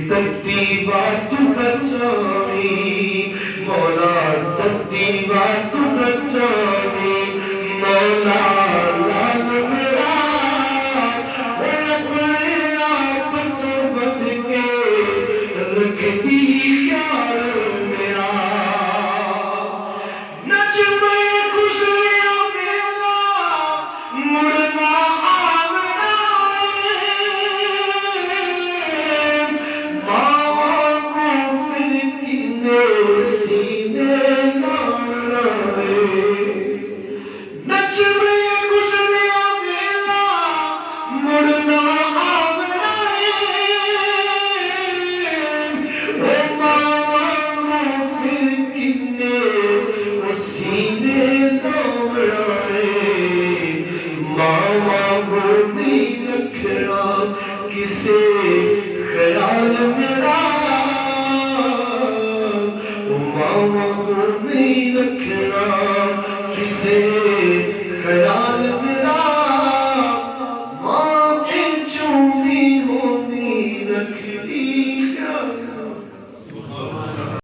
तत्ती बात बचानी मौला, तत्ती बात बचानी मौला। लाल मेरा अपने आप तो बच के रख दी ख्याल मेरा। नच में खुशियां मेरा मुड़ना सीने लाए। नच में खुशियां मेला मुड़ना आवना ओ मावा को फिर किन्ने ओ सीने लाए। मावा को नहीं रखना किसे ख्याल मेरा, मावा को नहीं रखना किसे